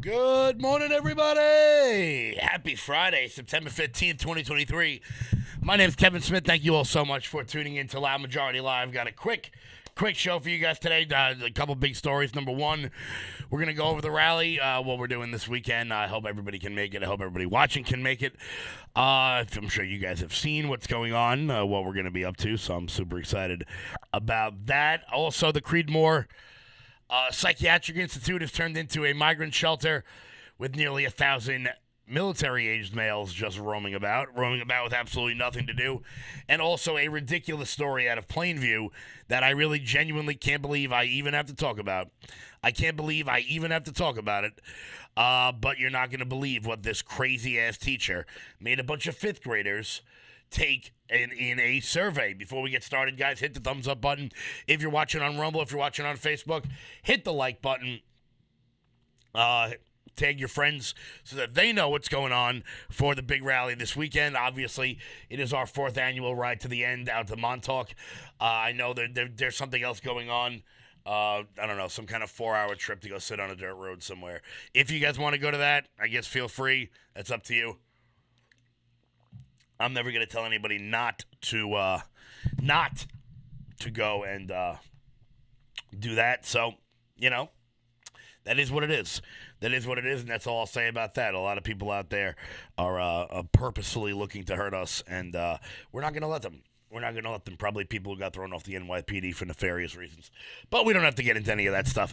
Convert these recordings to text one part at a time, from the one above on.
Good morning, everybody. Happy Friday, September 15th, 2023. My name is Kevin Smith. Thank you all so much for tuning in to Loud Majority Live. Got a quick show for you guys today. A couple big stories. Number one, we're going to go over the rally, what we're doing this weekend. I hope everybody can make it. I hope everybody watching can make it. I'm sure you guys have seen what's going on, what we're going to be up to, so I'm super excited about that. Also, the Creedmoor Psychiatric Institute has turned into a migrant shelter with nearly 1,000 military-aged males just roaming about with absolutely nothing to do. And also a ridiculous story out of Plainview that I really genuinely can't believe I even have to talk about. I can't believe I even have to talk about it. But you're not going to believe what this crazy-ass teacher made a bunch of fifth graders take in a survey. Before we get started, guys, hit the thumbs up button. If you're watching on Rumble, if you're watching on Facebook, hit the like button. Tag your friends so that they know what's going on for the big rally this weekend. Obviously, it is our 4th annual Ride to the End out to Montauk. I know there's something else going on. I don't know, some kind of 4-hour trip to go sit on a dirt road somewhere. If you guys want to go to that, I guess feel free. That's up to you. I'm never going to tell anybody not to go and do that. So, that is what it is. That is what it is, and that's all I'll say about that. A lot of people out there are purposefully looking to hurt us, and we're not going to let them. We're not going to let them. Probably people who got thrown off the NYPD for nefarious reasons. But we don't have to get into any of that stuff.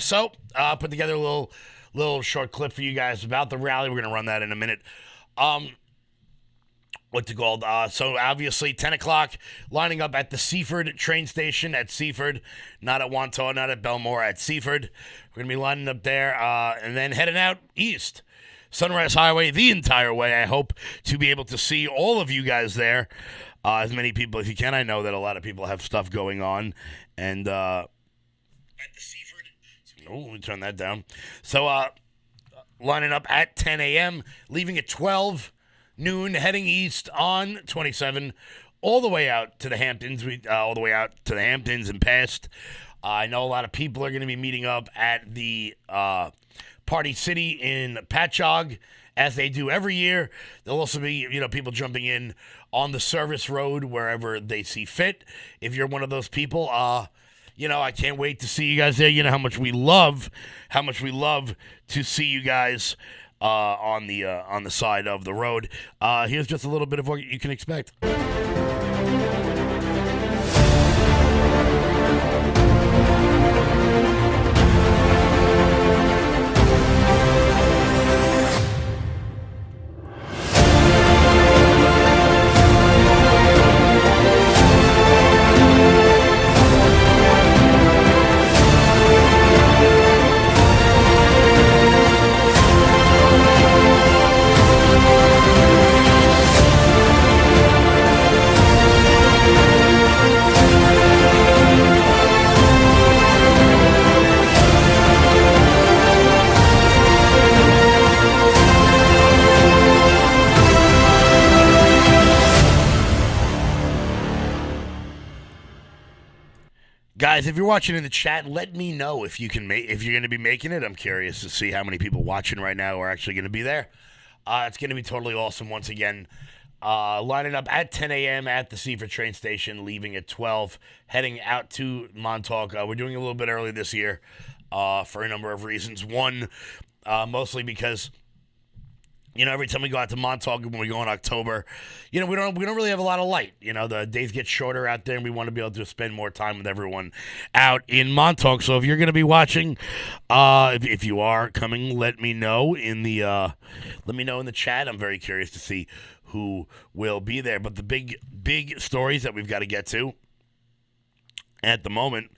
So put together a little short clip for you guys about the rally. We're going to run that in a minute. What's it called? So obviously 10 o'clock, lining up at the Seaford train station at Seaford, not at Wantagh, not at Belmore, at Seaford. We're going to be lining up there and then heading out east. Sunrise Highway the entire way. I hope to be able to see all of you guys there, as many people as you can. I know that a lot of people have stuff going on. And at the Seaford. Oh, let me turn that down. So lining up at 10 a.m., leaving at 12 noon, heading east on 27, all the way out to the Hamptons, and past. I know a lot of people are going to be meeting up at the Party City in Patchogue, as they do every year. There'll also be, people jumping in on the service road wherever they see fit. If you're one of those people, I can't wait to see you guys there. You know how much we love to see you guys on the side of the road. Here's just a little bit of what you can expect. Guys, if you're watching in the chat, let me know if you're going to be making it. I'm curious to see how many people watching right now are actually going to be there. It's going to be totally awesome once again. Lining up at 10 a.m. at the Seaford train station, leaving at 12, heading out to Montauk. We're doing a little bit early this year for a number of reasons. One, mostly because every time we go out to Montauk when we go in October, we don't really have a lot of light. The days get shorter out there, and we want to be able to spend more time with everyone out in Montauk. So if you're going to be watching, if you are coming, let me know in the chat. I'm very curious to see who will be there. But the big stories that we've got to get to at the moment,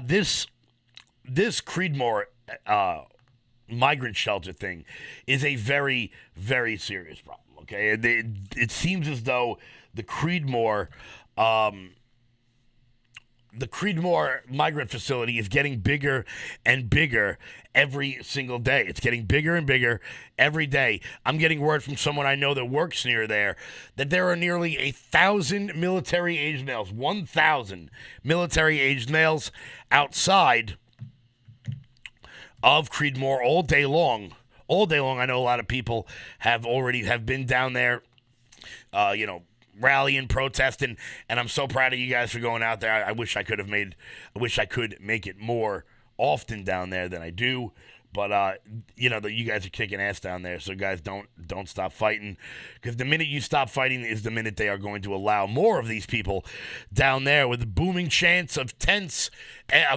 this Creedmoor migrant shelter thing is a very, very serious problem. Okay, it seems as though the Creedmoor migrant facility is getting bigger and bigger every single day. It's getting bigger and bigger every day. I'm getting word from someone I know that works near there that there are nearly 1,000 military-aged males, 1,000 military-aged males outside of Creedmoor all day long. All day long. I know a lot of people have been down there, rallying, protesting, and I'm so proud of you guys for going out there. I wish I could make it more often down there than I do. But you guys are kicking ass down there, so guys, don't stop fighting, because the minute you stop fighting is the minute they are going to allow more of these people down there with the booming chants of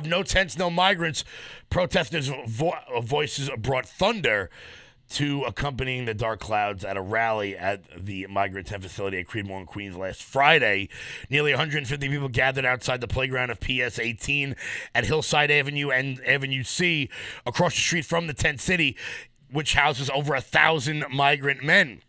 no tents, no migrants. Protesters' voices brought thunder to accompanying the dark clouds at a rally at the migrant tent facility at Creedmoor in Queens last Friday. Nearly 150 people gathered outside the playground of PS 18 at Hillside Avenue and Avenue C across the street from the tent city, which houses over 1,000 migrant men.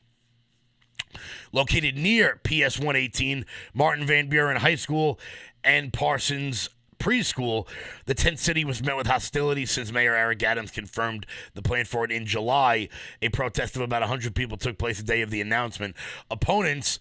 Located near PS 118, Martin Van Buren High School, and Parsons Preschool, the tent city was met with hostility since Mayor Eric Adams confirmed the plan for it in July. A protest of about 100 people took place the day of the announcement. Opponents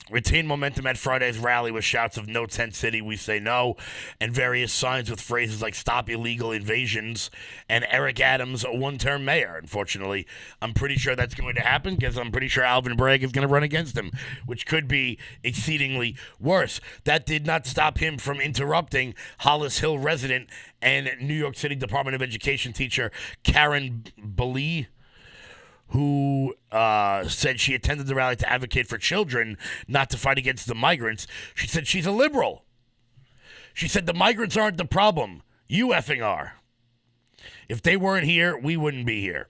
retained momentum at Friday's rally with shouts of "No Tent City, we say no," and various signs with phrases like "Stop illegal invasions" and "Eric Adams, a one-term mayor." Unfortunately, I'm pretty sure that's going to happen, because I'm pretty sure Alvin Bragg is going to run against him, which could be exceedingly worse. That did not stop him from interrupting Hollis Hill resident and New York City Department of Education teacher Karen Balee, who said she attended the rally to advocate for children, not to fight against the migrants. She said she's a liberal. She said the migrants aren't the problem. You effing are. If they weren't here, we wouldn't be here.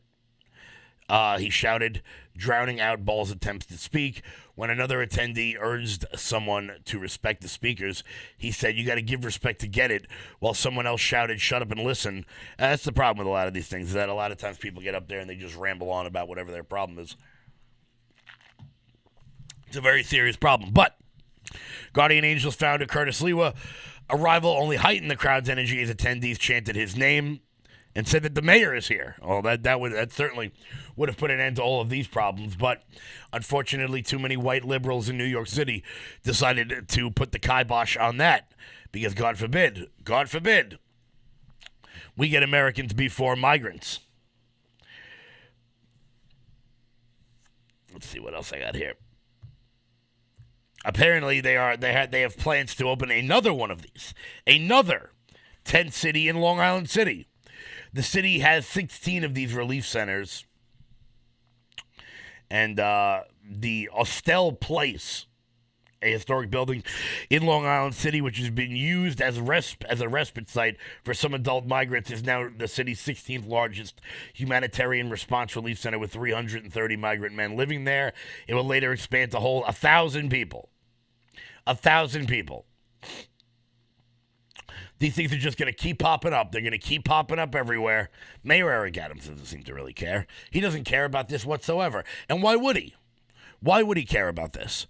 He shouted, drowning out Ball's attempts to speak. When another attendee urged someone to respect the speakers, he said, "You got to give respect to get it," while someone else shouted, "Shut up and listen." That's the problem with a lot of these things, is that a lot of times people get up there and they just ramble on about whatever their problem is. It's a very serious problem. But Guardian Angels founder Curtis Lewa arrival only heightened the crowd's energy as attendees chanted his name and said that the mayor is here. Oh, that certainly would have put an end to all of these problems. But unfortunately, too many white liberals in New York City decided to put the kibosh on that, because God forbid, we get Americans before migrants. Let's see what else I got here. Apparently, they have plans to open another one of these, another tent city in Long Island City. The city has 16 of these relief centers, and the Austell Place, a historic building in Long Island City, which has been used as a respite site for some adult migrants, is now the city's 16th largest humanitarian response relief center with 330 migrant men living there. It will later expand to hold 1,000 people. 1,000 people. These things are just going to keep popping up. They're going to keep popping up everywhere. Mayor Eric Adams doesn't seem to really care. He doesn't care about this whatsoever. And why would he? Why would he care about this?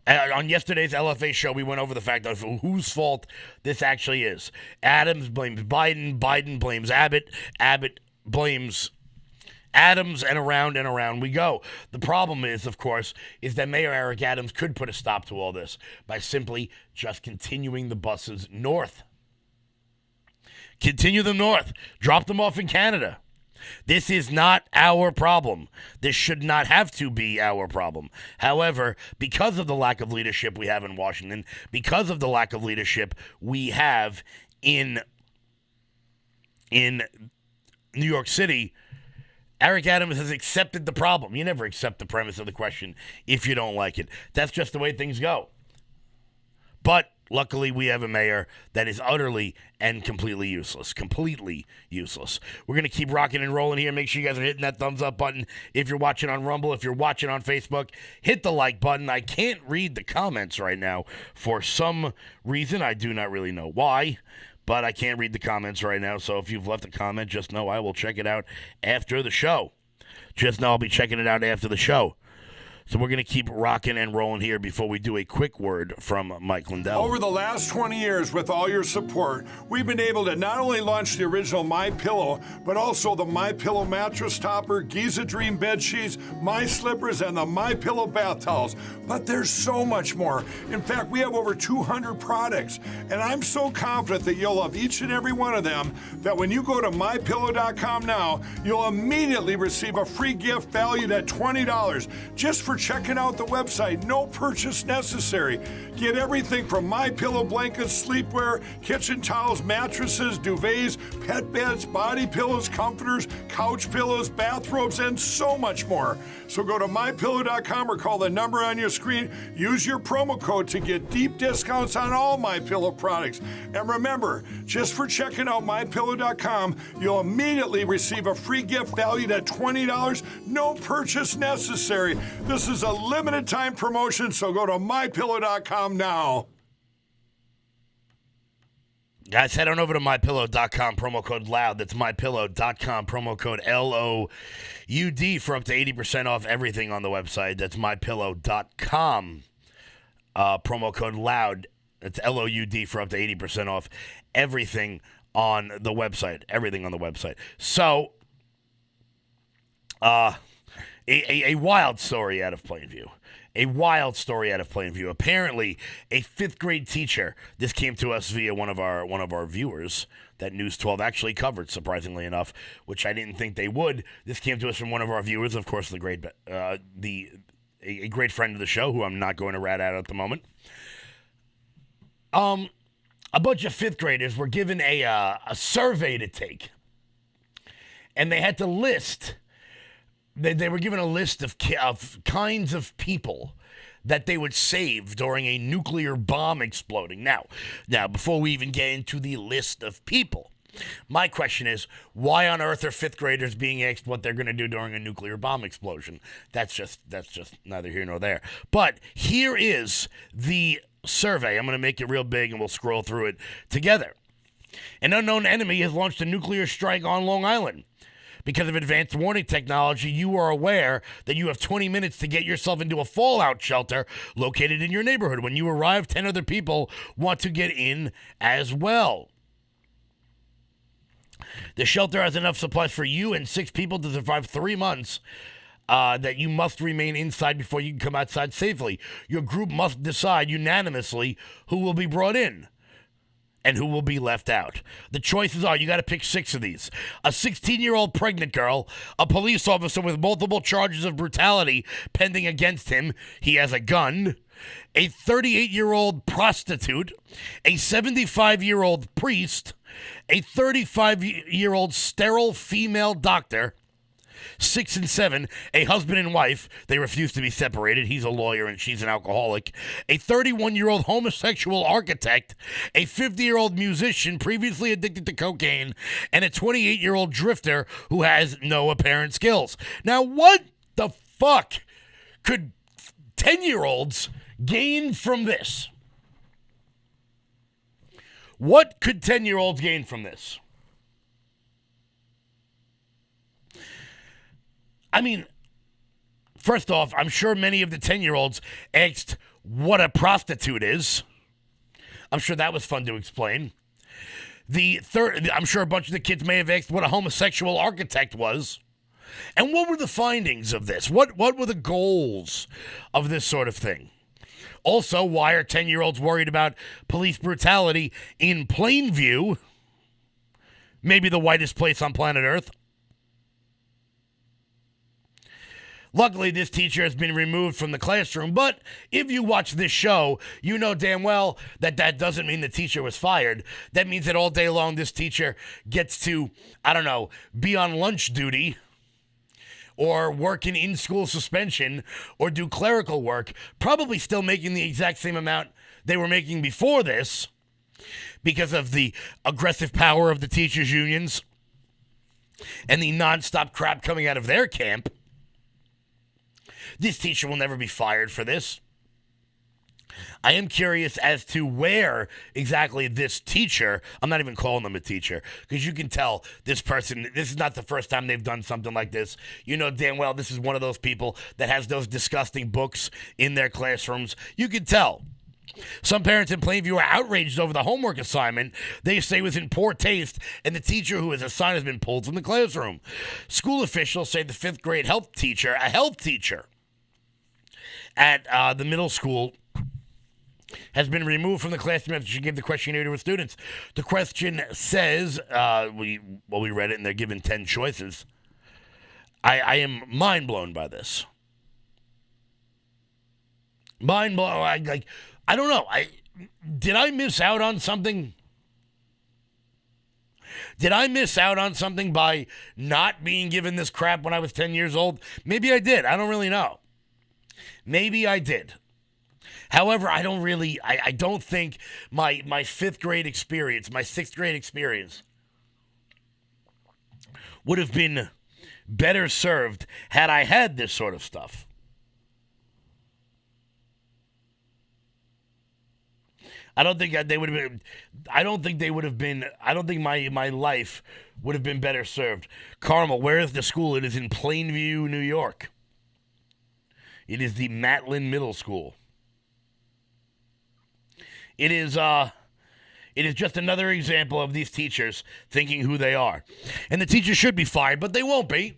On yesterday's LFA show, we went over the fact of whose fault this actually is. Adams blames Biden. Biden blames Abbott. Abbott blames Adams, and around we go. The problem is, of course, is that Mayor Eric Adams could put a stop to all this by simply just continuing the buses north. Continue them north. Drop them off in Canada. This is not our problem. This should not have to be our problem. However, because of the lack of leadership we have in Washington, because of the lack of leadership we have in New York City, Eric Adams has accepted the problem. You never accept the premise of the question if you don't like it. That's just the way things go. But luckily, we have a mayor that is utterly and completely useless. Completely useless. We're going to keep rocking and rolling here. Make sure you guys are hitting that thumbs up button. If you're watching on Rumble, if you're watching on Facebook, hit the like button. I can't read the comments right now for some reason. I do not really know why, but I can't read the comments right now. So if you've left a comment, just know I will check it out after the show. Just know I'll be checking it out after the show. So we're going to keep rocking and rolling here before we do a quick word from Mike Lindell. Over the last 20 years, with all your support, we've been able to not only launch the original MyPillow, but also the MyPillow mattress topper, Giza Dream bed sheets, My Slippers, and the MyPillow bath towels. But there's so much more. In fact, we have over 200 products, and I'm so confident that you'll love each and every one of them that when you go to MyPillow.com now, you'll immediately receive a free gift valued at $20 just for checking out the website. No purchase necessary. Get everything from MyPillow blankets, sleepwear, kitchen towels, mattresses, duvets, pet beds, body pillows, comforters, couch pillows, bathrobes, and so much more. So go to MyPillow.com or call the number on your screen. Use your promo code to get deep discounts on all MyPillow products. And remember, just for checking out MyPillow.com, you'll immediately receive a free gift valued at $20. No purchase necessary. This is a limited time promotion, so go to MyPillow.com now. Guys, head on over to MyPillow.com, promo code LOUD. That's MyPillow.com, promo code LOUD for up to 80% off everything on the website. That's MyPillow.com, promo code LOUD. That's LOUD for up to 80% off everything on the website. Everything on the website. So, a wild story out of Plainview. A wild story out of Plainview. Apparently, a fifth grade teacher. This came to us via one of our viewers that News 12 actually covered, surprisingly enough, which I didn't think they would. This came to us from one of our viewers, of course, a great friend of the show, who I'm not going to rat out at the moment. A bunch of fifth graders were given a survey to take, and they had to list. They were given a list of kinds of people that they would save during a nuclear bomb exploding. Now, before we even get into the list of people, my question is, why on earth are fifth graders being asked what they're going to do during a nuclear bomb explosion? That's just neither here nor there. But here is the survey. I'm going to make it real big, and we'll scroll through it together. An unknown enemy has launched a nuclear strike on Long Island. Because of advanced warning technology, you are aware that you have 20 minutes to get yourself into a fallout shelter located in your neighborhood. When you arrive, 10 other people want to get in as well. The shelter has enough supplies for you and 6 people to survive 3 months. That you must remain inside before you can come outside safely. Your group must decide unanimously who will be brought in and who will be left out. The choices are, you got to pick 6 of these. A 16-year-old pregnant girl, a police officer with multiple charges of brutality pending against him. He has a gun. A 38-year-old prostitute, a 75-year-old priest, a 35-year-old sterile female doctor. 6 and 7, a husband and wife. They refuse to be separated. He's a lawyer and she's an alcoholic. A 31-year-old homosexual architect, a 50-year-old musician previously addicted to cocaine, and a 28-year-old drifter who has no apparent skills. Now, what the fuck could 10-year-olds gain from this? What could 10-year-olds gain from this? I mean, first off, I'm sure many of the 10-year-olds asked what a prostitute is. I'm sure that was fun to explain. I'm sure a bunch of the kids may have asked what a homosexual architect was. And what were the findings of this? What were the goals of this sort of thing? Also, why are 10-year-olds worried about police brutality in Plainview? Maybe the whitest place on planet Earth. Luckily, this teacher has been removed from the classroom, but if you watch this show, you know damn well that doesn't mean the teacher was fired. That means that all day long this teacher gets to, be on lunch duty or work in school suspension or do clerical work, probably still making the exact same amount they were making before this because of the aggressive power of the teachers' unions and the nonstop crap coming out of their camp. This teacher will never be fired for this. I am curious as to where exactly this teacher, I'm not even calling them a teacher, because you can tell this person, this is not the first time they've done something like this. You know damn well this is one of those people that has those disgusting books in their classrooms. You can tell. Some parents in Plainview are outraged over the homework assignment they say was in poor taste, and the teacher who is assigned has been pulled from the classroom. School officials say the fifth grade health teacher at the middle school has been removed from the classroom after she gave the questionnaire to her students. The question says, we read it and they're given 10 choices. I am mind blown by this. Mind blown. I don't know. Did I miss out on something? Did I miss out on something by not being given this crap when I was 10 years old? Maybe I did. I don't really know. Maybe I did. However, I don't think my fifth grade experience, my sixth grade experience would have been better served had I had this sort of stuff. I don't think they would have been. I don't think they would have been. I don't think my life would have been better served. Carmel, where is the school? It is in Plainview, New York. It is the Matlin Middle School. It is just another example of these teachers thinking who they are. And the teachers should be fired, but they won't be.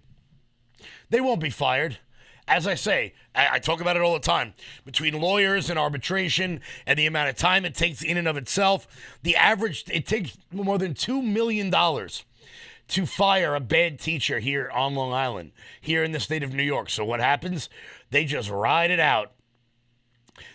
They won't be fired. As I say, I talk about it all the time. Between lawyers and arbitration and the amount of time it takes in and of itself, it takes more than $2 million to fire a bad teacher here on Long Island, here in the state of New York. So what happens? They just ride it out.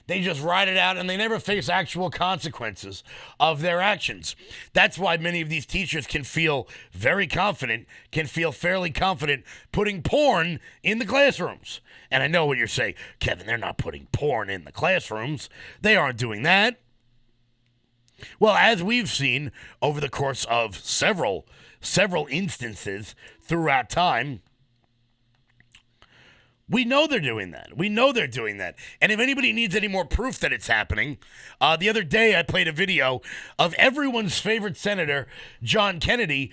They just ride it out, and they never face actual consequences of their actions. That's why many of these teachers can feel very confident, can feel fairly confident putting porn in the classrooms. And I know what you're saying, Kevin, they're not putting porn in the classrooms. They aren't doing that. Well, as we've seen over the course of several instances throughout time, we know they're doing that. We know they're doing that. And if anybody needs any more proof that it's happening, the other day I played a video of everyone's favorite senator, John Kennedy,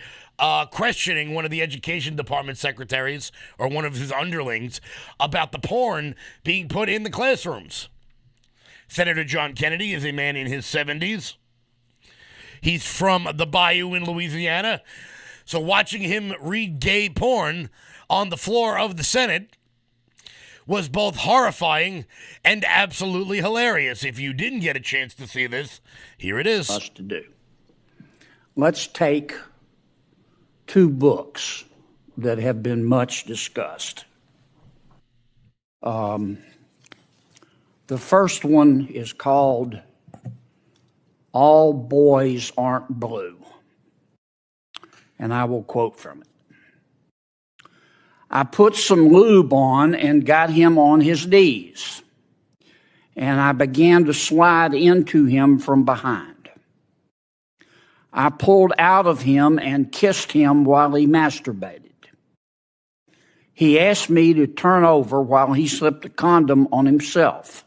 questioning one of the education department secretaries or one of his underlings about the porn being put in the classrooms. Senator John Kennedy is a man in his 70s. He's from the Bayou in Louisiana. So watching him read gay porn on the floor of the Senate was both horrifying and absolutely hilarious. If you didn't get a chance to see this, here it is. Us to do. Let's take two books that have been much discussed. The first one is called All Boys Aren't Blue, and I will quote from it. I put some lube on and got him on his knees, and I began to slide into him from behind. I pulled out of him and kissed him while he masturbated. He asked me to turn over while he slipped a condom on himself.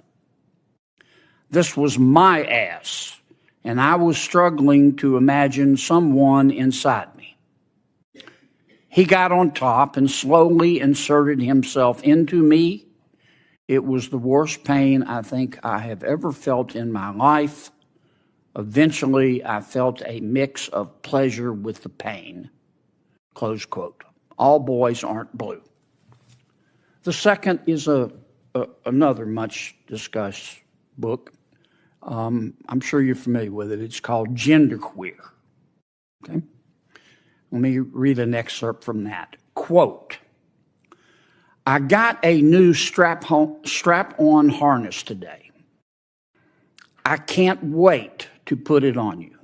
This was my ass, and I was struggling to imagine someone inside me. He got on top and slowly inserted himself into me. It was the worst pain I think I have ever felt in my life. Eventually, I felt a mix of pleasure with the pain. Close quote. All Boys Aren't Blue. The second is another much discussed book. I'm sure you're familiar with it. It's called Genderqueer. Okay. Let me read an excerpt from that. Quote, I got a new strap-on harness today. I can't wait to put it on you.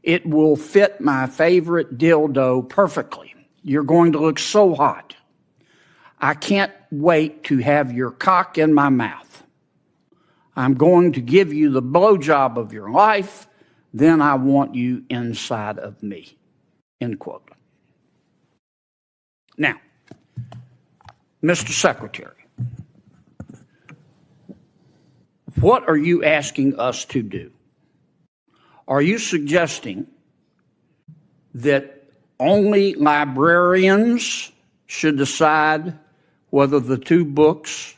It will fit my favorite dildo perfectly. You're going to look so hot. I can't wait to have your cock in my mouth. I'm going to give you the blowjob of your life. Then I want you inside of me. End quote. Now, Mr. Secretary, What are you asking us to do? Are you suggesting that only librarians should decide whether the two books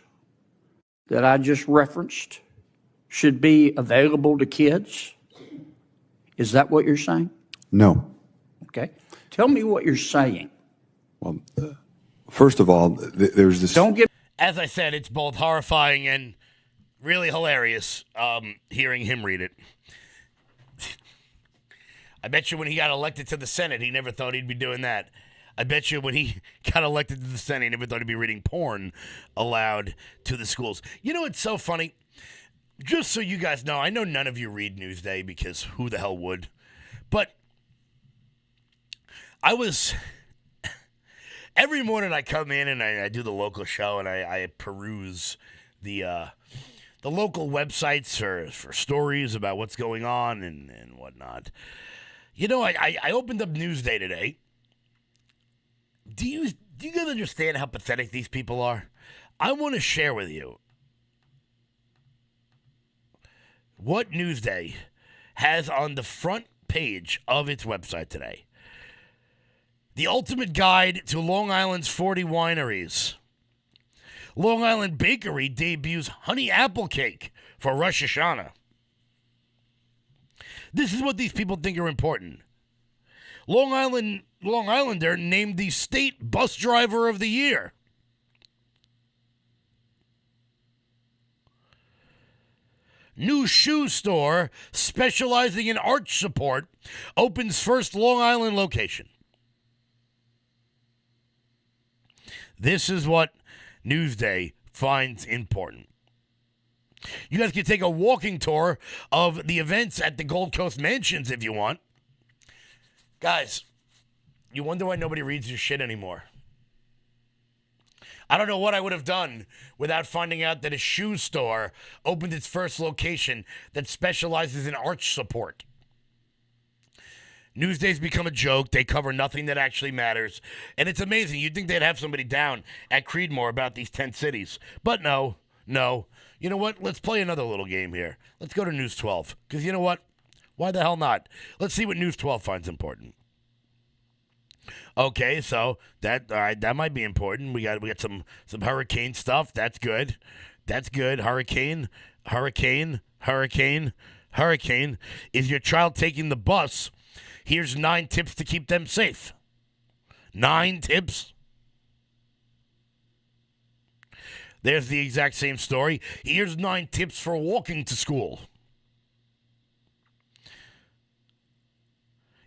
that I just referenced should be available to kids? Is that what you're saying? No. Okay. Tell me what you're saying. Well, first of all, there's this. Don't get. As I said, it's both horrifying and really hilarious hearing him read it. I bet you when he got elected to the Senate, he never thought he'd be doing that. I bet you when he got elected to the Senate, he never thought he'd be reading porn aloud to the schools. You know what's so funny? Just so you guys know, I know none of you read Newsday because who the hell would? But I was... Every morning I come in and I do the local show and I peruse the local websites for stories about what's going on and whatnot. You know, I opened up Newsday today. Do you guys understand how pathetic these people are? I want to share with you what Newsday has on the front page of its website today. The ultimate guide to Long Island's 40 wineries. Long Island Bakery debuts honey apple cake for Rosh Hashanah. This is what these people think are important. Long Islander named the state bus driver of the year. New shoe store specializing in arch support opens first Long Island location. This is what Newsday finds important. You guys can take a walking tour of the events at the Gold Coast Mansions if you want. Guys, you wonder why nobody reads your shit anymore. I don't know what I would have done without finding out that a shoe store opened its first location that specializes in arch support. Newsday's become a joke. They cover nothing that actually matters. And it's amazing. You'd think they'd have somebody down at CREEDMOOR about these 10 cities. But no. You know what? Let's play another little game here. Let's go to News 12. Because you know what? Why the hell not? Let's see what News 12 finds important. Okay, so that might be important. We got some hurricane stuff. That's good. Hurricane. Is your child taking the bus? Here's 9 tips to keep them safe. 9 tips. There's the exact same story. Here's 9 tips for walking to school.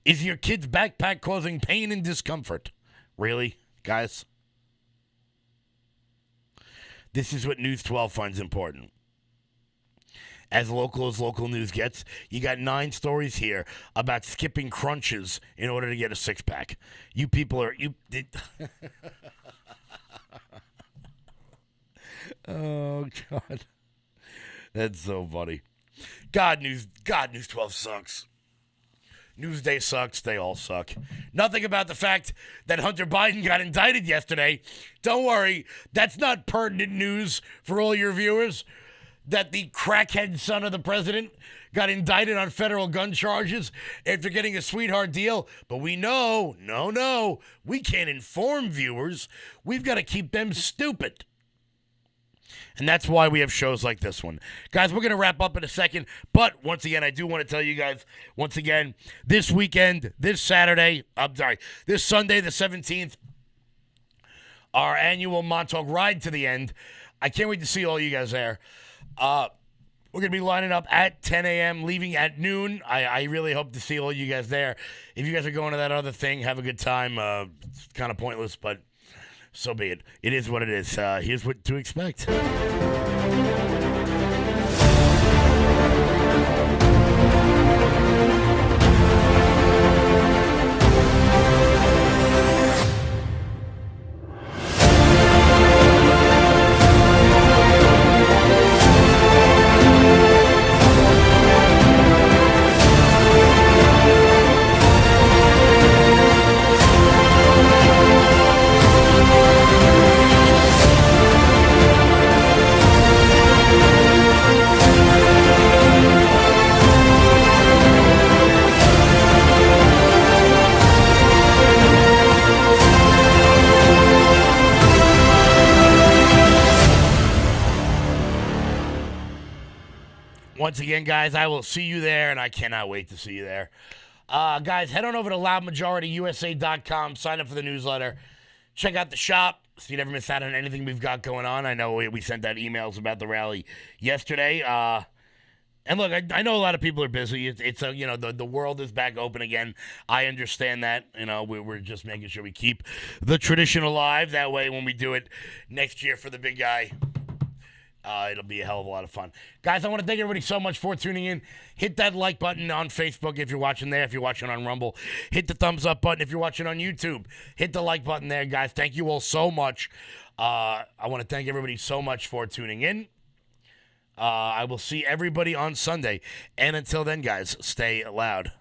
Is your kid's backpack causing pain and discomfort? Really, guys? This is what News 12 finds important. As local news gets, you got 9 stories here about skipping crunches in order to get a six-pack. You people are... Oh, God. That's so funny. God, News 12 sucks. Newsday sucks. They all suck. Nothing about the fact that Hunter Biden got indicted yesterday. Don't worry. That's not pertinent news for all your viewers. That the crackhead son of the president got indicted on federal gun charges after getting a sweetheart deal. But we know, no, we can't inform viewers. We've got to keep them stupid. And that's why we have shows like this one. Guys, we're going to wrap up in a second. But once again, I do want to tell you guys, this weekend, this Sunday, the 17th, our annual Montauk Ride to the End. I can't wait to see all you guys there. We're going to be lining up at 10 a.m., leaving at noon. I really hope to see all you guys there. If you guys are going to that other thing, have a good time. It's kind of pointless, but so be it. It is what it is. Here's what to expect. Once again, guys, I will see you there, and I cannot wait to see you there. Guys, head on over to loudmajorityusa.com. Sign up for the newsletter. Check out the shop so you never miss out on anything we've got going on. I know we sent out emails about the rally yesterday. And look, I know a lot of people are busy. It's the world is back open again. I understand that. We're just making sure we keep the tradition alive. That way, when we do it next year for the big guy, it'll be a hell of a lot of fun. Guys, I want to thank everybody so much for tuning in. Hit that like button on Facebook if you're watching there. If you're watching on Rumble, hit the thumbs up button if you're watching on YouTube. Hit the like button there, guys. Thank you all so much. I want to thank everybody so much for tuning in. I will see everybody on Sunday. And until then, guys, stay loud.